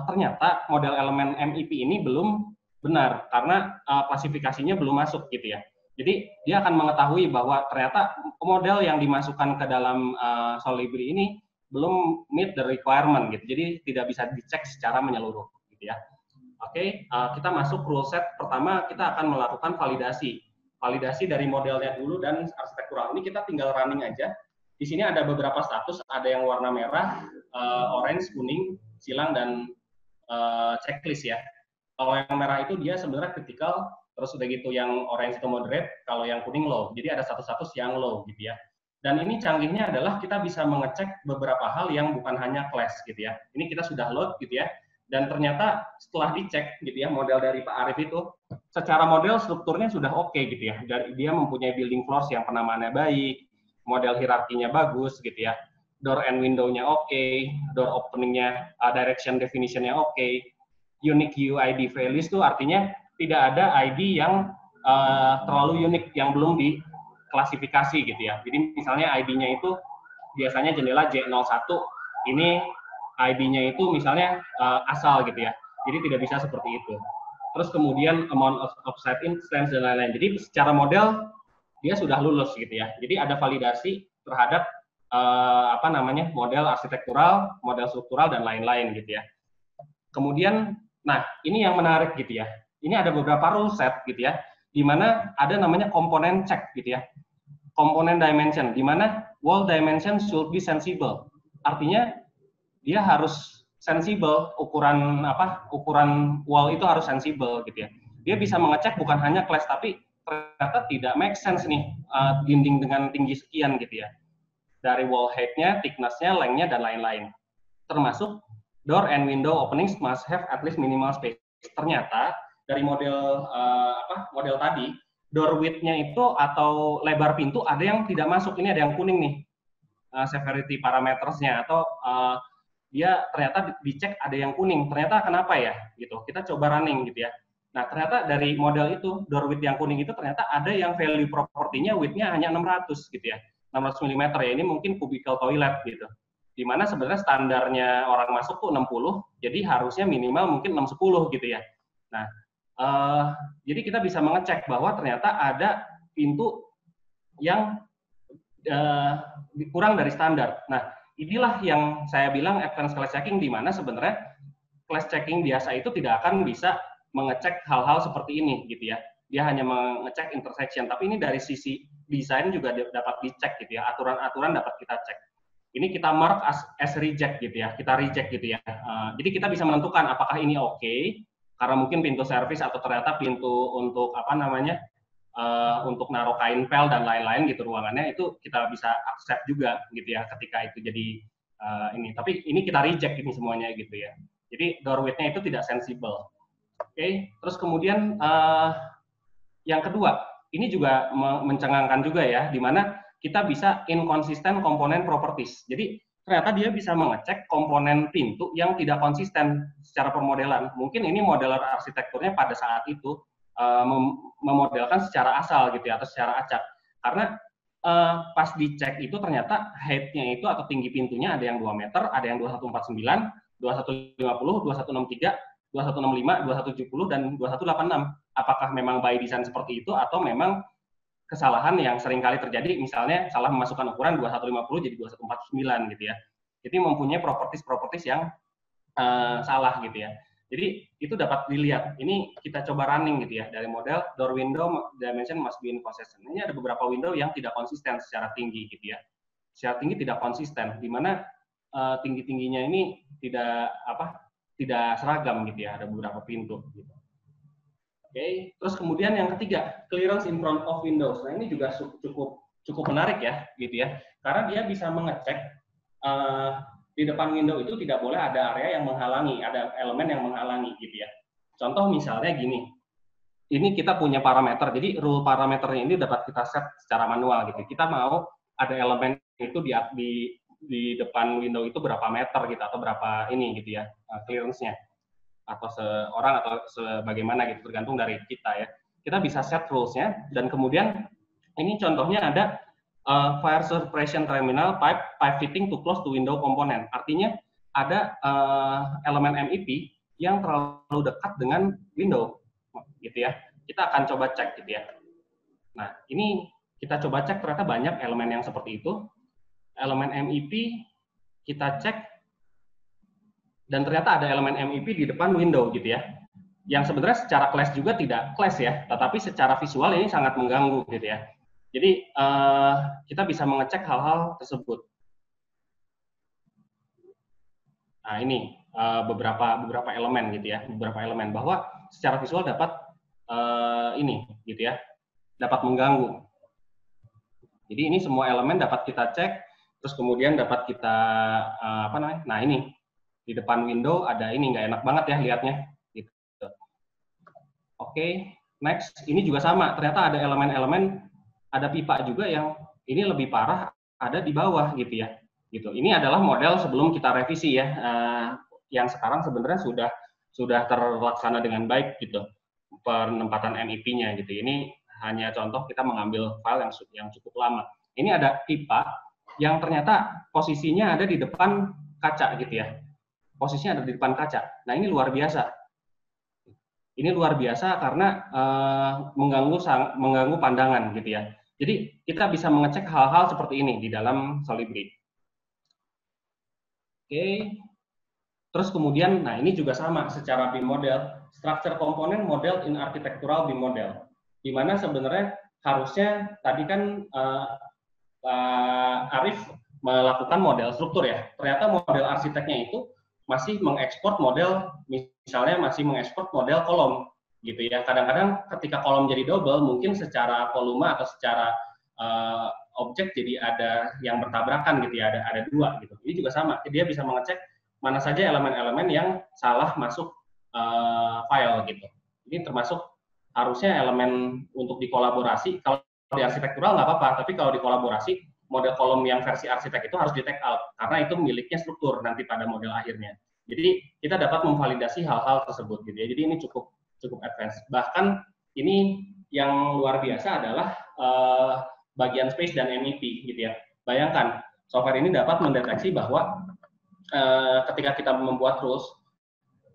ternyata model elemen MEP ini belum benar karena klasifikasinya belum masuk gitu ya. Jadi dia akan mengetahui bahwa ternyata model yang dimasukkan ke dalam Solibri ini belum meet the requirement gitu. Jadi tidak bisa dicek secara menyeluruh gitu ya. Oke, kita masuk rule set. Pertama kita akan melakukan validasi. Validasi dari modelnya dulu dan arsitektural. Ini kita tinggal running aja. Di sini ada beberapa status, ada yang warna merah, orange, kuning, silang, dan checklist ya. Kalau yang merah itu dia sebenarnya critical, terus udah gitu yang orange itu moderate, kalau yang kuning low. Jadi ada status-status yang low gitu ya. Dan ini canggihnya adalah kita bisa mengecek beberapa hal yang bukan hanya class gitu ya. Ini kita sudah load gitu ya. Dan ternyata setelah dicek gitu ya, model dari Pak Arief itu secara model strukturnya sudah oke gitu ya. Dia mempunyai building floors yang penamaannya baik, model hierarkinya bagus gitu ya. Door and window-nya oke, door opening-nya, direction definition-nya oke. Unique UID values itu artinya tidak ada ID yang terlalu unik yang belum diklasifikasi gitu ya. Jadi misalnya ID-nya itu biasanya jendela J01, ini ID-nya itu misalnya asal gitu ya. Jadi tidak bisa seperti itu. Terus kemudian amount of site instance dan lain-lain. Jadi secara model dia sudah lulus gitu ya. Jadi ada validasi terhadap model arsitektural, model struktural dan lain-lain gitu ya. Kemudian, nah ini yang menarik gitu ya. Ini ada beberapa rule set gitu ya, di mana ada namanya komponen check gitu ya. Komponen dimension, di mana wall dimension should be sensible. Artinya dia harus sensible, ukuran wall itu harus sensible gitu ya. Dia bisa mengecek bukan hanya class, tapi ternyata tidak make sense nih dinding dengan tinggi sekian gitu ya. Dari wall height-nya, thickness-nya, length-nya, dan lain-lain. Termasuk door and window openings must have at least minimal space. Ternyata dari model model tadi, door width-nya itu atau lebar pintu ada yang tidak masuk. Ini ada yang kuning nih, severity parameters-nya, atau dia ternyata dicek ada yang kuning. Ternyata kenapa ya? Gitu. Kita coba running gitu ya. Nah, ternyata dari model itu, door width yang kuning itu ternyata ada yang value property-nya width-nya hanya 600 gitu ya. 600 mm ya, ini mungkin cubicle toilet gitu. Dimana sebenarnya standarnya orang masuk tuh 60, jadi harusnya minimal mungkin 610 gitu ya. Nah, jadi kita bisa mengecek bahwa ternyata ada pintu yang kurang dari standar. Nah, inilah yang saya bilang advanced class checking, di mana sebenarnya class checking biasa itu tidak akan bisa mengecek hal-hal seperti ini gitu ya. Dia hanya mengecek intersection, tapi ini dari sisi desain juga dapat dicek gitu ya. Aturan-aturan dapat kita cek. Ini kita mark as reject gitu ya. Kita reject gitu ya. Jadi kita bisa menentukan apakah ini oke, karena mungkin pintu servis atau ternyata pintu untuk untuk naruh kain pel dan lain-lain gitu ruangannya, itu kita bisa accept juga gitu ya ketika itu jadi ini. Tapi ini kita reject ini semuanya gitu ya. Jadi door width-nya itu tidak sensible. Oke. Terus kemudian yang kedua, ini juga mencengangkan juga ya, di mana kita bisa inconsistent komponen properties. Jadi ternyata dia bisa mengecek komponen pintu yang tidak konsisten secara permodelan. Mungkin ini modeler arsitekturnya pada saat itu memodelkan secara asal gitu ya, atau secara acak. Karena pas dicek itu ternyata height-nya itu atau tinggi pintunya ada yang 2 meter, ada yang 2149, 2150, 2163, 2165, 2170, dan 2186. Apakah memang by design seperti itu atau memang kesalahan yang sering kali terjadi, misalnya salah memasukkan ukuran 2150 jadi 2149 gitu ya. Jadi mempunyai properties yang salah gitu ya. Jadi itu dapat dilihat. Ini kita coba running gitu ya dari model door window dimension must be in consistent. Ini ada beberapa window yang tidak konsisten secara tinggi gitu ya. Secara tinggi tidak konsisten, di mana tinggi-tingginya ini tidak seragam gitu ya. Ada beberapa pintu gitu. Oke, terus kemudian yang ketiga, clearance in front of windows. Nah, ini juga cukup menarik ya, gitu ya. Karena dia bisa mengecek di depan window itu tidak boleh ada area yang menghalangi, ada elemen yang menghalangi, gitu ya. Contoh misalnya gini, ini kita punya parameter, jadi rule parameternya ini dapat kita set secara manual, gitu. Kita mau ada elemen itu di depan window itu berapa meter, gitu, atau berapa ini, gitu ya, clearance-nya. Atau seorang atau sebagaimana gitu, tergantung dari kita ya. Kita bisa set rules-nya, dan kemudian ini contohnya ada fire suppression terminal pipe fitting to close to window component. Artinya ada elemen MEP yang terlalu dekat dengan window gitu ya. Kita akan coba cek gitu ya. Nah, ini kita coba cek, ternyata banyak elemen yang seperti itu. Elemen MEP kita cek, dan ternyata ada elemen MEP di depan window gitu ya, yang sebenarnya secara class juga tidak class ya, tetapi secara visual ini sangat mengganggu gitu ya. Jadi kita bisa mengecek hal-hal tersebut. Nah ini beberapa elemen gitu ya, beberapa elemen bahwa secara visual dapat ini gitu ya, dapat mengganggu. Jadi ini semua elemen dapat kita cek, terus kemudian dapat kita nah ini di depan window ada ini, nggak enak banget ya lihatnya gitu. Oke, next, ini juga sama, ternyata ada elemen-elemen, ada pipa juga yang ini lebih parah, ada di bawah gitu ya. Gitu. Ini adalah model sebelum kita revisi ya, yang sekarang sebenarnya sudah terlaksana dengan baik gitu, penempatan MEP-nya gitu. Ini hanya contoh kita mengambil file yang cukup lama. Ini ada pipa yang ternyata posisinya ada di depan kaca gitu ya. Posisinya ada di depan kaca. Nah, ini luar biasa. Ini luar biasa karena mengganggu pandangan gitu ya. Jadi kita bisa mengecek hal-hal seperti ini di dalam Solibri. Oke. Terus kemudian, nah ini juga sama secara BIM model, structure component model in architectural BIM model. Di mana sebenarnya harusnya tadi kan Arif melakukan model struktur ya. Ternyata model arsiteknya itu masih mengekspor model, misalnya masih mengekspor model kolom gitu ya. Kadang-kadang ketika kolom jadi double, mungkin secara volume atau secara objek jadi ada yang bertabrakan gitu ya, ada dua gitu. Ini juga sama, dia bisa mengecek mana saja elemen-elemen yang salah masuk file gitu. Ini termasuk harusnya elemen untuk dikolaborasi. Kalau di arsitektural nggak apa-apa, tapi kalau dikolaborasi, model kolom yang versi arsitek itu harus di take out karena itu miliknya struktur nanti pada model akhirnya. Jadi kita dapat memvalidasi hal-hal tersebut gitu ya. Jadi ini cukup advance. Bahkan ini yang luar biasa adalah bagian space dan MEP gitu ya. Bayangkan software ini dapat mendeteksi bahwa ketika kita membuat rules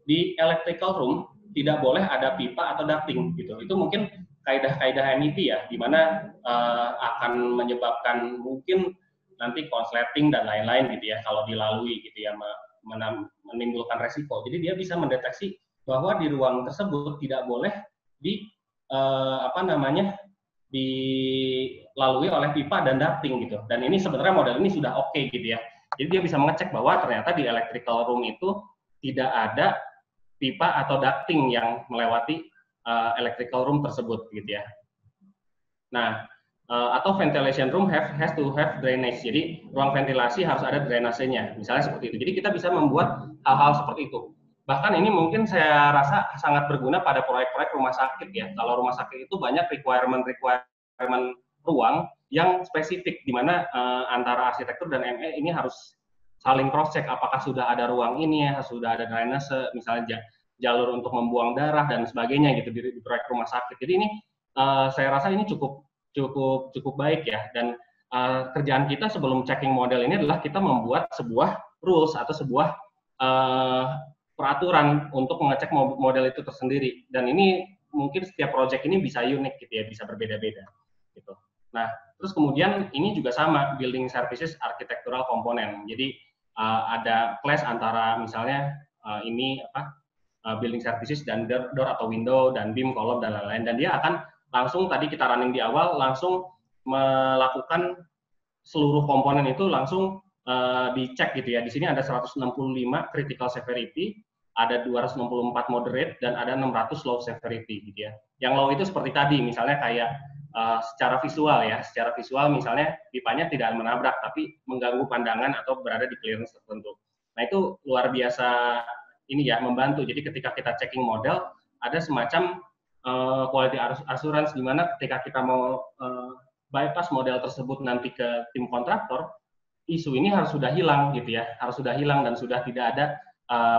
di electrical room tidak boleh ada pipa atau ducting gitu. Itu mungkin kaidah-kaidah MEP ya, di mana akan menyebabkan mungkin nanti konsleting dan lain-lain gitu ya kalau dilalui gitu ya, menimbulkan resiko. Jadi dia bisa mendeteksi bahwa di ruang tersebut tidak boleh dilalui oleh pipa dan ducting gitu. Dan ini sebenarnya model ini sudah oke gitu ya. Jadi dia bisa mengecek bahwa ternyata di electrical room itu tidak ada pipa atau ducting yang melewati electrical room tersebut gitu ya. Nah, atau ventilation room has to have drainage. Jadi ruang ventilasi harus ada drainasenya, misalnya seperti itu. Jadi kita bisa membuat hal-hal seperti itu. Bahkan ini mungkin saya rasa sangat berguna pada proyek-proyek rumah sakit ya. Kalau rumah sakit itu banyak requirement ruang yang spesifik, di mana antara arsitektur dan ME ini harus saling cross check apakah sudah ada ruang ini ya, sudah ada drainase, misalnya jalur untuk membuang darah dan sebagainya gitu di proyek rumah sakit. Jadi ini saya rasa ini cukup baik ya. Dan kerjaan kita sebelum checking model ini adalah kita membuat sebuah rules atau sebuah peraturan untuk mengecek model itu tersendiri. Dan ini mungkin setiap project ini bisa unik gitu ya, bisa berbeda-beda gitu. Nah, terus kemudian ini juga sama, building services architectural component. Jadi ada clash antara misalnya ini building services dan door atau window dan beam, column dan lain-lain. Dan dia akan langsung, tadi kita running di awal, langsung melakukan seluruh komponen itu langsung dicek gitu ya. Di sini ada 165 critical severity, ada 264 moderate, dan ada 600 low severity gitu ya. Yang low itu seperti tadi, misalnya kayak secara visual ya, secara visual misalnya pipanya tidak menabrak tapi mengganggu pandangan atau berada di clearance tertentu. Nah itu luar biasa ini ya, membantu. Jadi ketika kita checking model, ada semacam quality assurance di mana ketika kita mau bypass model tersebut nanti ke tim kontraktor, isu ini harus sudah hilang gitu ya, harus sudah hilang dan sudah tidak ada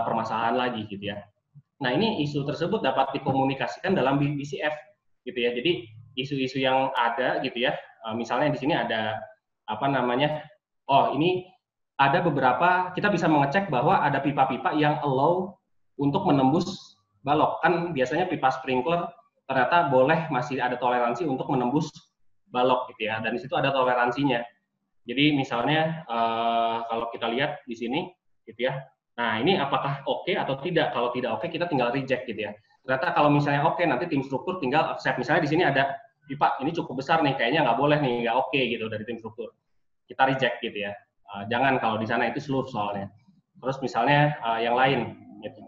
permasalahan lagi gitu ya. Nah ini isu tersebut dapat dikomunikasikan dalam BCF gitu ya. Jadi isu-isu yang ada gitu ya, misalnya di sini ada apa namanya, oh ini ada beberapa, kita bisa mengecek bahwa ada pipa-pipa yang allow untuk menembus balok. Kan biasanya pipa sprinkler ternyata boleh, masih ada toleransi untuk menembus balok gitu ya, dan di situ ada toleransinya. Jadi misalnya kalau kita lihat di sini gitu ya, nah ini apakah oke atau tidak? Kalau tidak oke kita tinggal reject gitu ya. Ternyata kalau misalnya oke, nanti tim struktur tinggal accept. Misalnya di sini ada pipa ini cukup besar nih, kayaknya nggak boleh nih, nggak oke gitu dari tim struktur. Kita reject gitu ya. Jangan, kalau di sana itu slow soalnya. Terus misalnya yang lain gitu.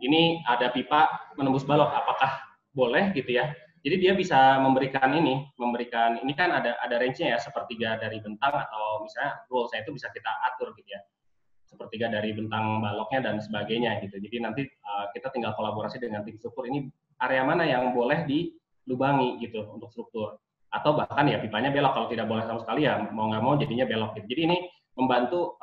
Ini ada pipa menembus balok, apakah boleh gitu ya? Jadi dia bisa memberikan ini kan ada range-nya ya, sepertiga dari bentang, atau misalnya rules-nya itu bisa kita atur gitu ya, sepertiga dari bentang baloknya dan sebagainya gitu. Jadi nanti kita tinggal kolaborasi dengan tim struktur, ini area mana yang boleh dilubangi gitu untuk struktur, atau bahkan ya pipanya belok, kalau tidak boleh sama sekali ya mau nggak mau jadinya belok gitu. Jadi ini membantu,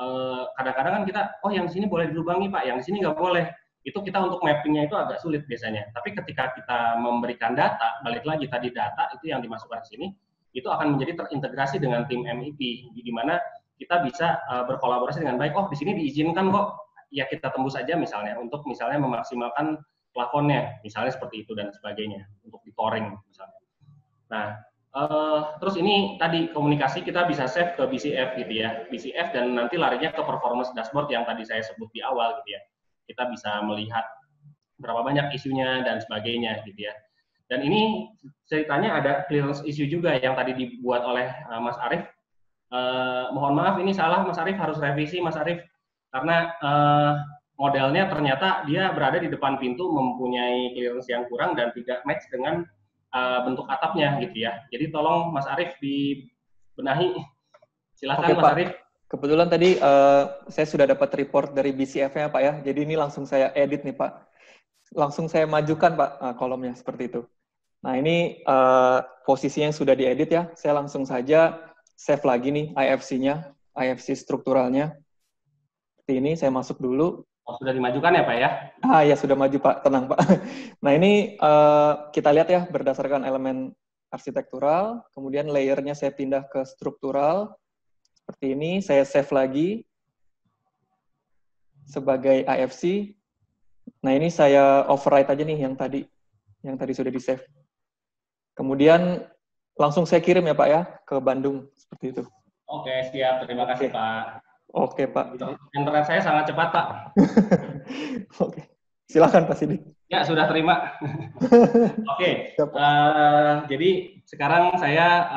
kadang-kadang kan kita, oh yang di sini boleh dilubangi Pak, yang di sini nggak boleh. Itu kita untuk mappingnya itu agak sulit biasanya. Tapi ketika kita memberikan data, balik lagi tadi data itu yang dimasukkan ke sini, itu akan menjadi terintegrasi dengan tim MEP, di mana kita bisa berkolaborasi dengan baik. Oh di sini diizinkan kok, ya kita tembus aja misalnya, untuk misalnya memaksimalkan plafonnya, misalnya seperti itu dan sebagainya, untuk di coring misalnya. Nah, terus ini tadi komunikasi kita bisa save ke BCF gitu ya, BCF, dan nanti larinya ke performance dashboard yang tadi saya sebut di awal gitu ya. Kita bisa melihat berapa banyak isunya dan sebagainya gitu ya. Dan ini ceritanya ada clearance issue juga yang tadi dibuat oleh Mas Arief. Mohon maaf ini salah Mas Arief, harus revisi Mas Arief, karena modelnya ternyata dia berada di depan pintu, mempunyai clearance yang kurang dan tidak match dengan bentuk atapnya gitu ya. Jadi tolong Mas Arief dibenahi. Silakan. Oke, Mas Arief. Kebetulan tadi saya sudah dapat report dari BCF-nya Pak ya. Jadi ini langsung saya edit nih Pak. Langsung saya majukan Pak kolomnya seperti itu. Nah ini posisinya yang sudah diedit ya. Saya langsung saja save lagi nih IFC-nya, IFC strukturalnya. Seperti ini, saya masuk dulu. Oh, sudah dimajukan ya Pak ya? Ah ya sudah maju Pak, tenang Pak. Nah ini kita lihat ya berdasarkan elemen arsitektural, kemudian layernya saya pindah ke struktural. Seperti ini, saya save lagi sebagai IFC. Nah ini saya override aja nih yang tadi sudah di-save. Kemudian langsung saya kirim ya Pak ya ke Bandung, seperti itu. Oke, siap. Terima kasih Pak. Oke Pak. Internet saya sangat cepat Pak. Oke, silakan Pak Sidik. Ya sudah terima. Oke, jadi sekarang saya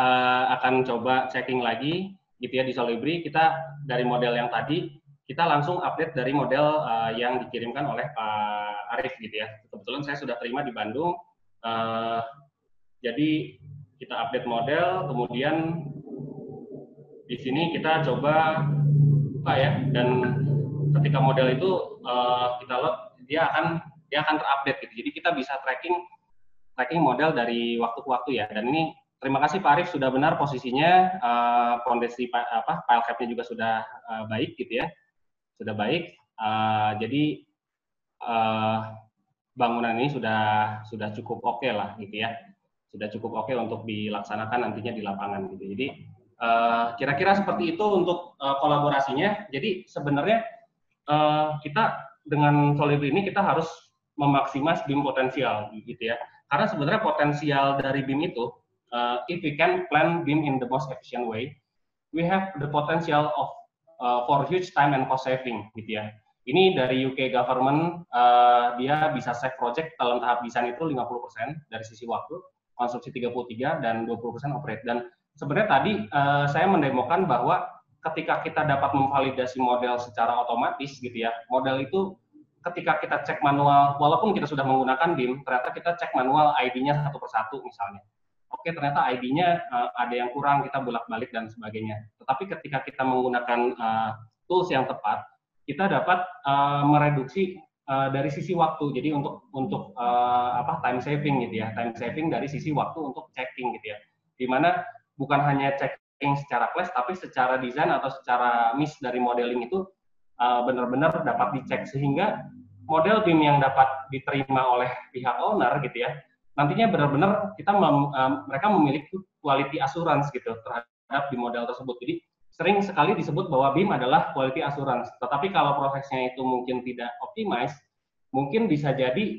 akan coba checking lagi gitu ya di Solibri. Kita dari model yang tadi, kita langsung update dari model yang dikirimkan oleh Pak Arief gitu ya. Kebetulan saya sudah terima di Bandung. Jadi kita update model, kemudian di sini kita coba buka ya, dan ketika model itu kita load, dia akan terupdate gitu. Jadi kita bisa tracking model dari waktu ke waktu ya. Dan ini terima kasih Pak Arief, sudah benar posisinya, fondasi file cap-nya juga sudah baik gitu ya, sudah baik. Jadi bangunan ini sudah cukup oke lah gitu ya, sudah cukup oke untuk dilaksanakan nantinya di lapangan gitu. Jadi kira-kira seperti itu untuk kolaborasinya. Jadi sebenarnya kita dengan Solidly ini kita harus memaksimasi BIM potensial gitu ya. Karena sebenarnya potensial dari BIM itu, if we can plan BIM in the most efficient way, we have the potential of for huge time and cost saving gitu ya. Ini dari UK government, dia bisa save project dalam tahap desain itu 50% dari sisi waktu, konstruksi 33 dan 20% operate. Dan sebenarnya tadi saya mendemokan bahwa ketika kita dapat memvalidasi model secara otomatis gitu ya, model itu ketika kita cek manual, walaupun kita sudah menggunakan BIM, ternyata kita cek manual ID-nya satu persatu misalnya. Oke, ternyata ID-nya ada yang kurang, kita bolak-balik dan sebagainya. Tetapi ketika kita menggunakan tools yang tepat, kita dapat mereduksi dari sisi waktu. Jadi untuk time saving gitu ya, time saving dari sisi waktu untuk checking gitu ya. Dimana bukan hanya checking secara class, tapi secara desain atau secara miss dari modeling itu benar-benar dapat dicek, sehingga model BIM yang dapat diterima oleh pihak owner gitu ya, nantinya benar-benar mereka memiliki quality assurance gitu terhadap di model tersebut. Jadi sering sekali disebut bahwa BIM adalah quality assurance, tetapi kalau prosesnya itu mungkin tidak optimize, mungkin bisa jadi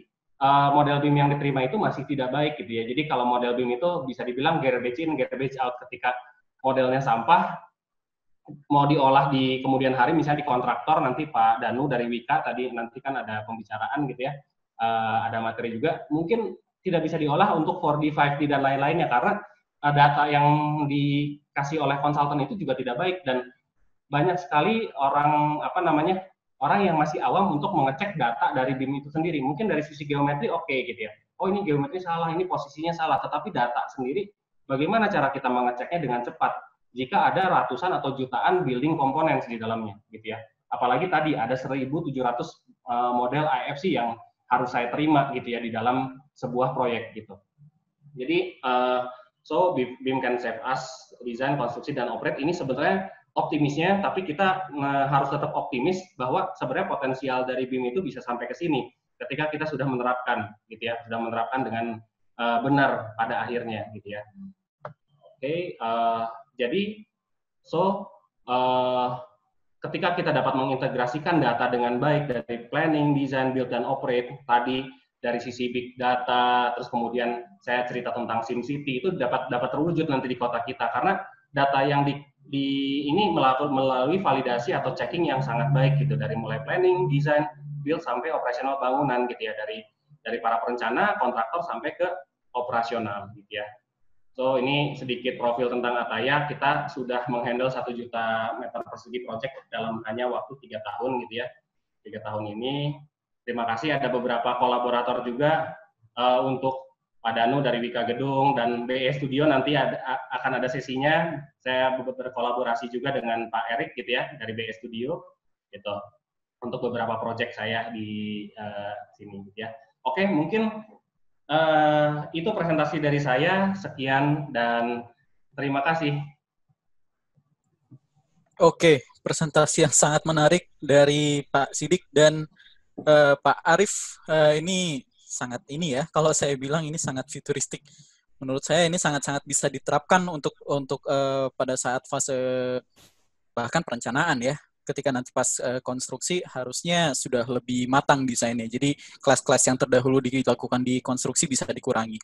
model BIM yang diterima itu masih tidak baik gitu ya. Jadi kalau model BIM itu bisa dibilang garbage in, garbage out. Ketika modelnya sampah, mau diolah di kemudian hari, misalnya di kontraktor, nanti Pak Danu dari Wika tadi nanti kan ada pembicaraan gitu ya, ada materi juga, mungkin tidak bisa diolah untuk 4D, 5D dan lain-lainnya karena data yang dikasih oleh konsultan itu juga tidak baik, dan banyak sekali orang yang masih awam untuk mengecek data dari BIM itu sendiri. Mungkin dari sisi geometri oke gitu ya, oh ini geometri salah, ini posisinya salah, tetapi data sendiri bagaimana cara kita mengeceknya dengan cepat jika ada ratusan atau jutaan building components di dalamnya gitu ya. Apalagi tadi ada 1.700 model IFC yang harus saya terima gitu ya di dalam sebuah proyek gitu. Jadi so BIM can save us, design, konstruksi, dan operate ini sebenarnya optimisnya, tapi kita harus tetap optimis bahwa sebenarnya potensial dari BIM itu bisa sampai ke sini ketika kita sudah menerapkan gitu ya, sudah menerapkan dengan benar pada akhirnya gitu ya. Oke, jadi ketika kita dapat mengintegrasikan data dengan baik dari planning, design, build, dan operate tadi, dari sisi big data, terus kemudian saya cerita tentang SimCity, itu dapat terwujud nanti di kota kita, karena data yang ini melalui validasi atau checking yang sangat baik gitu, dari mulai planning, design, build, sampai operasional bangunan gitu ya, dari para perencana, kontraktor, sampai ke operasional gitu ya. So ini sedikit profil tentang Ataya. Kita sudah menghandle 1 juta meter persegi project dalam hanya waktu 3 tahun gitu ya. 3 tahun ini. Terima kasih, ada beberapa kolaborator juga untuk Pak Danu dari Wika Gedung dan BE Studio, nanti akan ada sesinya. Saya berkolaborasi juga dengan Pak Erik gitu ya dari BE Studio gitu untuk beberapa project saya di sini gitu ya. Oke, mungkin itu presentasi dari saya. Sekian dan terima kasih. Oke, presentasi yang sangat menarik dari Pak Sidik dan Pak Arif. Ini sangat kalau saya bilang ini sangat futuristik. Menurut saya ini sangat-sangat bisa diterapkan untuk pada saat fase bahkan perencanaan ya. Ketika nanti pas konstruksi harusnya sudah lebih matang desainnya. Jadi kelas-kelas yang terdahulu dilakukan di konstruksi bisa dikurangi.